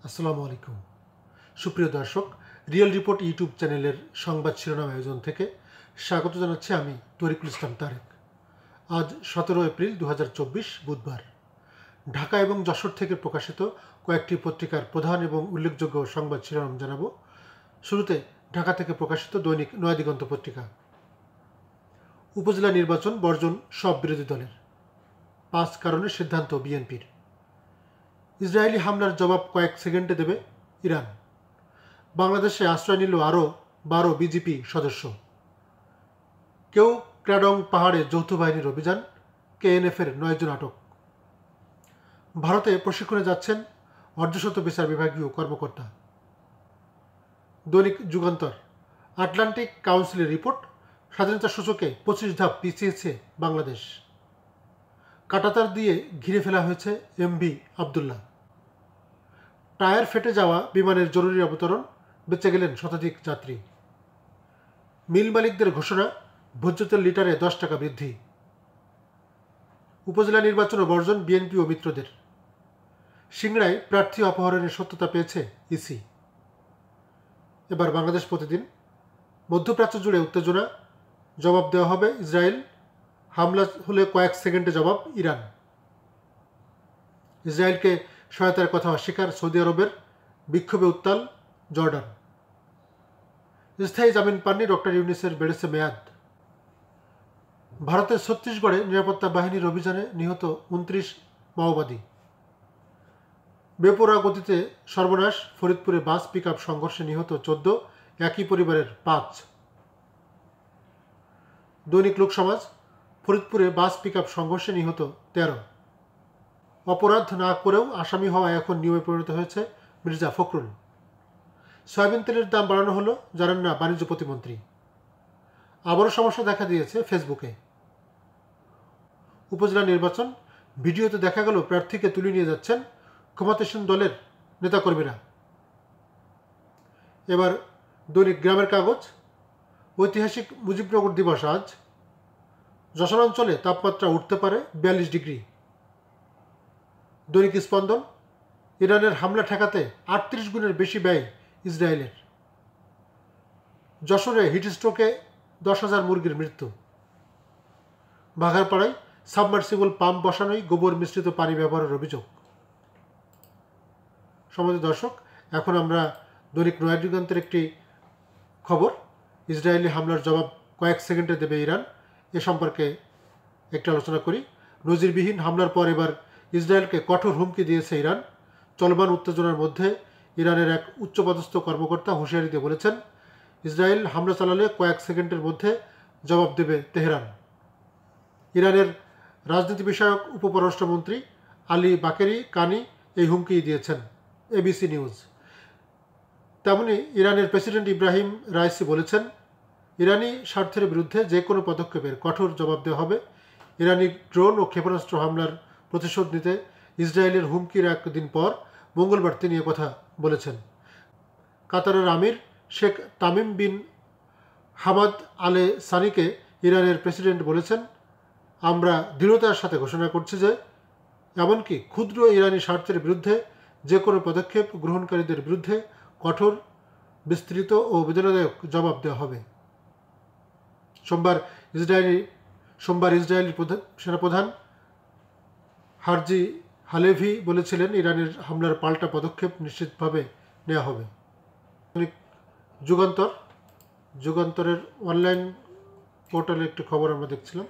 আসসালামু আলাইকুম সুপ্রিয় দর্শক রিয়েল রিপোর্ট ইউটিউব চ্যানেলের সংবাদ শিরোনাম আয়োজন থেকে স্বাগত জানাচ্ছি আমি তরিকুল ইসলাম তারেক। আজ 17 এপ্রিল 2024 বুধবার। ঢাকা এবং যশোর থেকে প্রকাশিত কয়েকটি পত্রিকার প্রধান এবং উল্লেখযোগ্য সংবাদ শিরোনাম জানাবো। শুরুতে ঢাকা থেকে প্রকাশিত দৈনিক নয়াদিগন্ত পত্রিকা। উপজেলা নির্বাচন বর্জন সব বিরোধী দলের, 5 কারণে সিদ্ধান্ত বিএনপির। ইসরায়েলি হামলার জবাব কয়েক সেকেন্ডে দেবে ইরান। বাংলাদেশে আশ্রয় নিল আরও 12 বিজিপি সদস্য। কেউ ক্রাডং পাহাড়ে যৌথ বাহিনীর অভিযান, কেএনএফের 9 জন আটক। ভারতে প্রশিক্ষণে যাচ্ছেন অর্ধশত বিচার বিভাগীয় কর্মকর্তা। দৈনিক যুগান্তর, আটলান্টিক কাউন্সিলের রিপোর্ট, স্বাধীনতা সূচকে 25 ধাপ পিছিয়েছে বাংলাদেশ। কাঁটাতার দিয়ে ঘিরে ফেলা হয়েছে এমভি আবদুল্লাহ। টায়ার ফেটে যাওয়া বিমানের জরুরি অবতরণ, বেঁচে গেলেন শতাধিক যাত্রী। মিল মালিকদের ঘোষণা, ভোজ্য তেল লিটারে 10 টাকা বৃদ্ধি। উপজেলা নির্বাচন ও বর্জন বিএনপি ও মিত্রদের। সিংড়ায় প্রার্থী অপহরণের সত্যতা পেয়েছে ইসি। এবার বাংলাদেশ প্রতিদিন। মধ্যপ্রাচ্য জুড়ে উত্তেজনা, জবাব দেওয়া হবে ইসরায়েল। হামলা হলে কয়েক সেকেন্ডে জবাব ইরান। ইসরায়েলকে সহায়তার কথা অস্বীকার সৌদি আরবের, বিক্ষোভে উত্তাল জর্ডান। স্থায়ী জামিন পাননি ডক্টর ইউনূসের, বেড়েছে মেয়াদ। ভারতের ছত্তিশগড়ে নিরাপত্তা বাহিনীর অভিযানে নিহত 29 মাওবাদী। বেপরোয়া গতিতে সর্বনাশ, ফরিদপুরে বাস পিকআপ সংঘর্ষে নিহত 14, একই পরিবারের 5। দৈনিক লোকসমাজ, ফরিদপুরে বাস পিকআপ সংঘর্ষে নিহত 13। অপরাধ না করেও আসামি হওয়া এখন নিয়মে পরিণত হয়েছে মির্জা ফখরুল। সয়াবিন তেলের দাম বাড়ানো হলো, জানান না বাণিজ্য প্রতিমন্ত্রী। আবারও সমস্যা দেখা দিয়েছে ফেসবুকে। উপজেলা নির্বাচন, ভিডিওতে দেখা গেল প্রার্থীকে তুলে নিয়ে যাচ্ছেন ক্ষমতাসীন দলের নেতাকর্মীরা। এবার দৈনিক গ্রামের কাগজ, ঐতিহাসিক মুজিবনগর দিবস আজ। যশোরাঞ্চলে তাপমাত্রা উঠতে পারে 42 ডিগ্রি। দৈনিক স্পন্দন, ইরানের হামলা ঠেকাতে 38 গুণের বেশি ব্যয় ইসরায়েলের। যশোরে হিটস্ট্রোকে 10,000 মুরগির মৃত্যু। বাঘারপাড়ায় সাবমার্সিবল পাম্প বসানোই গোবর মিশ্রিত পানি ব্যবহারের অভিযোগ। সম্মানিত দর্শক, এখন আমরা দৈনিক নয়াদিগন্তের একটি খবর, ইসরায়েলি হামলার জবাব কয়েক সেকেন্ডে দেবে ইরান, এ সম্পর্কে একটু আলোচনা করি। নজিরবিহীন হামলার পর এবার ইসরায়েলকে কঠোর হুমকি দিয়েছে ইরান। চলমান উত্তেজনার মধ্যে ইরানের এক উচ্চপদস্থ কর্মকর্তা হুঁশিয়ারি দিয়ে বলেছেন, ইসরায়েল হামলা চালালে কয়েক সেকেন্ডের মধ্যে জবাব দেবে তেহরান। ইরানের রাজনীতি বিষয়ক উপপররাষ্ট্রমন্ত্রী আলী বাকেরি কানি এই হুমকি দিয়েছেন এবিসি নিউজ। তেমনি ইরানের প্রেসিডেন্ট ইব্রাহিম রাইসি বলেছেন, ইরানি স্বার্থের বিরুদ্ধে যে কোনো পদক্ষেপের কঠোর জবাব দেওয়া হবে। ইরানি ড্রোন ও ক্ষেপণাস্ত্র হামলার প্রতিশোধ নিতে ইসরায়েলের হুমকির একদিন পর মঙ্গলবার তিনি কথা বলেছেন। কাতারের আমির শেখ তামিম বিন হামাদ আলে সানিকে ইরানের প্রেসিডেন্ট বলেছেন, আমরা দৃঢ়তার সাথে ঘোষণা করছি যে এমনকি ক্ষুদ্র ইরানি স্বার্থের বিরুদ্ধে যে কোনো পদক্ষেপ গ্রহণকারীদের বিরুদ্ধে কঠোর, বিস্তৃত ও বেদনাদায়ক জবাব দেওয়া হবে। সোমবার ইসরায়েলি সেনাপ্রধান হারজি হালেভি বলেছিলেন, ইরানের হামলার পাল্টা পদক্ষেপ নিশ্চিতভাবে নেওয়া হবে। যুগান্তরের অনলাইন পোর্টালে একটি খবর আমরা দেখছিলাম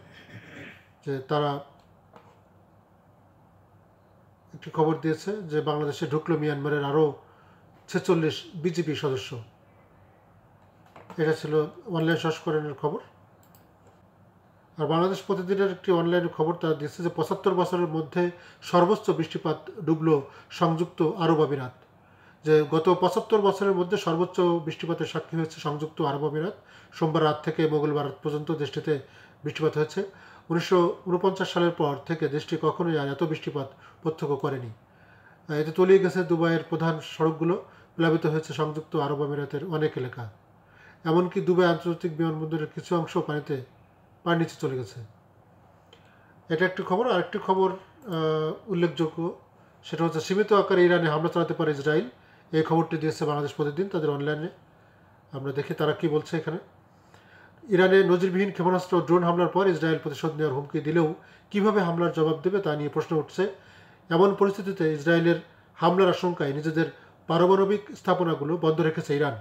যে তারা একটি খবর দিয়েছে যে বাংলাদেশে ঢুকলো মিয়ানমারের আরও 46 বিজিপি সদস্য। এটা ছিল অনলাইন সংস্করণের খবর। আর বাংলাদেশ প্রতিদিনের একটি অনলাইন খবর তারা দিচ্ছে যে 75 বছরের মধ্যে সর্বোচ্চ বৃষ্টিপাত ডুবল সংযুক্ত আরব আমিরাত। যে গত 75 বছরের মধ্যে সর্বোচ্চ বৃষ্টিপাতের সাক্ষী হয়েছে সংযুক্ত আরব আমিরাত। সোমবার রাত থেকে মঙ্গলবার রাত পর্যন্ত দেশটিতে বৃষ্টিপাত হয়েছে। 1949 সালের পর থেকে দেশটি কখনোই আর এত বৃষ্টিপাত প্রত্যক্ষ করেনি। এতে তলিয়ে গেছে দুবাইয়ের প্রধান সড়কগুলো, প্লাবিত হয়েছে সংযুক্ত আরব আমিরাতের অনেক এলাকা। এমনকি দুবাই আন্তর্জাতিক বিমানবন্দরের কিছু অংশ পানির নিচে চলে গেছে। এটা একটি খবর। আরেকটি খবর উল্লেখযোগ্য, সেটা হচ্ছে সীমিত আকারে ইরানে হামলা চালাতে পারে ইসরায়েল। এই খবরটি দিয়েছে বাংলাদেশ প্রতিদিন তাদের অনলাইনে। আমরা দেখি তারা কি বলছে এখানে। ইরানে নজিরবিহীন ক্ষেপণাস্ত্র ও ড্রোন হামলার পর ইসরায়েল প্রতিশোধ নেওয়ার হুমকি দিলেও কীভাবে হামলার জবাব দেবে তা নিয়ে প্রশ্ন উঠছে। এমন পরিস্থিতিতে ইসরায়েলের হামলার আশঙ্কায় নিজেদের পারমাণবিক স্থাপনাগুলো বন্ধ রেখেছে ইরান।